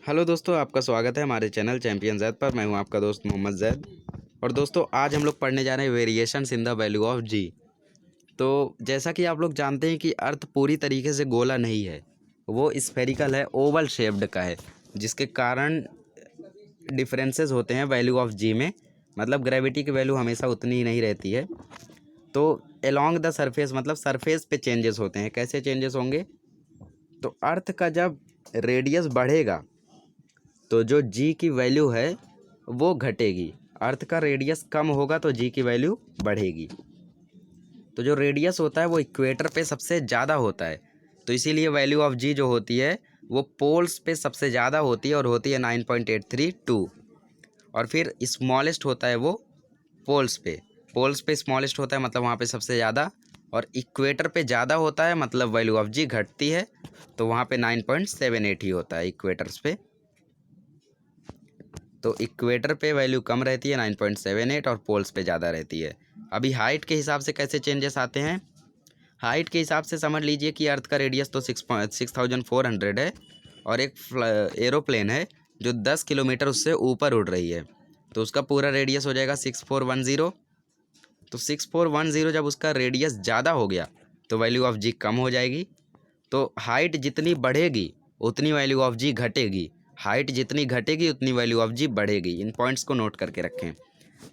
Hello दोस्तों, आपका स्वागत है हमारे चैनल चैंपियन ज़ैद पर। मैं हूं आपका दोस्त मोहम्मद ज़ैद। और दोस्तों, आज हम लोग पढ़ने जा रहे हैं variations in the value of g. तो जैसा कि आप लोग जानते हैं कि अर्थ पूरी तरीके से गोला नहीं है, वो स्फेरिकल है, ओवल शेप्ड का है, जिसके कारण डिफरेंसेस होते हैं वैल्यू ऑफ जी में। मतलब ग्रेविटी की वैल्यू हमेशा उतनी ही नहीं रहती है। तो अलोंग द सरफेस, मतलब सरफेस पे चेंजेस होते हैं। कैसे चेंजेस होंगे? तो अर्थ का जब रेडियस बढ़ेगा तो जो जी की वैल्यू है वो घटेगी। अर्थ का रेडियस कम होगा तो जी की वैल्यू बढ़ेगी। तो जो रेडियस होता है वो इक्वेटर पे सबसे ज़्यादा होता है, तो इसीलिए वैल्यू ऑफ जी जो होती है वो पोल्स पे सबसे ज़्यादा होती है और होती है 9.832। और फिर स्मॉलेस्ट होता है वो पोल्स पे स्मॉलेस्ट होता है, मतलब वहाँ पे सबसे ज़्यादा। और इक्वेटर पे ज़्यादा होता है, मतलब वैल्यू ऑफ जी घटती है, तो वहाँ पे 9.78 ही होता है इक्वेटर्स पे। तो इक्वेटर पे वैल्यू कम रहती है 9.78 और पोल्स पे ज़्यादा रहती है। अभी हाइट के हिसाब से कैसे चेंजेस आते हैं? हाइट के हिसाब से समझ लीजिए कि अर्थ का रेडियस तो 6,400 है और एक एरोप्लेन है जो 10 किलोमीटर उससे ऊपर उड़ रही है, तो उसका पूरा रेडियस हो जाएगा 6410। तो 6410 जब उसका रेडियस ज़्यादा हो गया तो वैल्यू ऑफ जी कम हो जाएगी। तो हाइट जितनी बढ़ेगी उतनी वैल्यू ऑफ जी घटेगी, हाइट जितनी घटेगी उतनी वैल्यू ऑफ जी बढ़ेगी। इन पॉइंट्स को नोट करके रखें।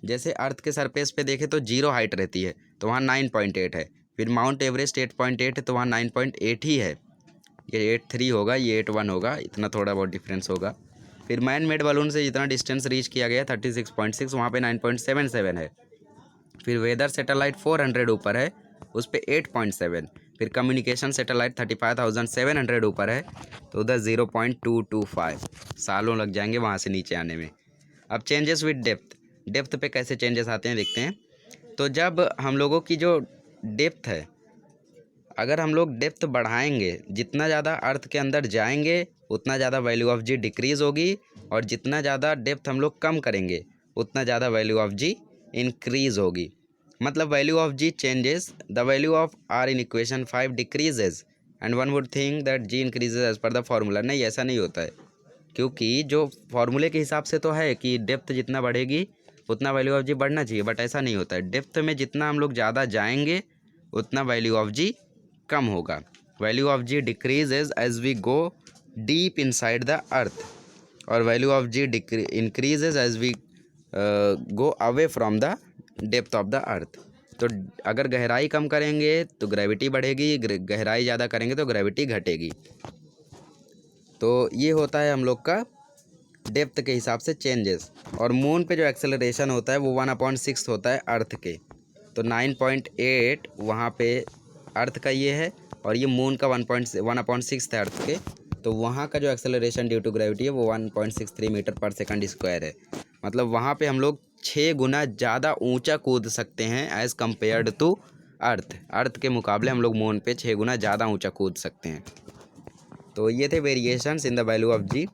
जैसे अर्थ के सरफेस पे देखें तो 0 हाइट रहती है, तो वहाँ 9.8 है। फिर माउंट एवरेस्ट 8.8 है, तो वहाँ 9.8 ही है। ये 8.3 होगा, ये 8.1 होगा, इतना थोड़ा बहुत डिफरेंस होगा। फिर मैन मेड बलून से जितना डिस्टेंस रीच किया गया 36.6, वहाँ पे 9.77 है। फिर वेदर सैटेलाइट 400 ऊपर है, उस पर 8.7। फिर कम्युनिकेशन सैटेलाइट 35,700 ऊपर है, तो उधर 0.225 सालों लग जाएंगे वहाँ से नीचे आने में। अब चेंजेस विद डेप्थ पे कैसे चेंजेस आते हैं देखते हैं। तो जब हम लोगों की जो डेप्थ है, अगर हम लोग डेप्थ बढ़ाएंगे, जितना ज़्यादा अर्थ के अंदर जाएंगे उतना ज़्यादा वैल्यू ऑफ जी डिक्रीज़ होगी, और जितना ज़्यादा डेप्थ हम लोग कम करेंगे उतना ज़्यादा वैल्यू ऑफ जी इंक्रीज़ होगी। मतलब value of g changes, the value of R in equation 5 decreases and one would think that g increases as per the formula. नहीं, ऐसा नहीं होता है, क्योंकि जो फार्मूले के हिसाब से तो है कि डेप्थ जितना बढ़ेगी उतना वैल्यू ऑफ जी बढ़ना चाहिए, बट ऐसा नहीं होता है। डेप्थ में जितना हम लोग ज़्यादा जाएंगे उतना वैल्यू ऑफ जी कम होगा। Value of g decreases as we go deep inside the earth, और value of g increases as we go away from the depth of the earth. तो अगर गहराई कम करेंगे तो ग्रेविटी बढ़ेगी, गहराई ज़्यादा करेंगे तो ग्रेविटी घटेगी। तो ये होता है हम लोग का डेप्थ के हिसाब से चेंजेस। और मून पे जो एक्सेलरेशन होता है वो 1/6 होता है अर्थ के, तो 9.8 वहाँ पे अर्थ का ये है, और ये मून का 1/6 है अर्थ के, तो वहाँ का जो एक्सेलरेशन ड्यू टू ग्रेविटी है वो 1.63 मीटर पर सेकंड स्क्वायर है। मतलब वहाँ पे हम लोग 6 गुना ज़्यादा ऊंचा कूद सकते हैं एज़ कम्पेयर्ड टू अर्थ के मुकाबले हम लोग मून पे 6 गुना ज़्यादा ऊंचा कूद सकते हैं। तो ये थे variations in the value of ji.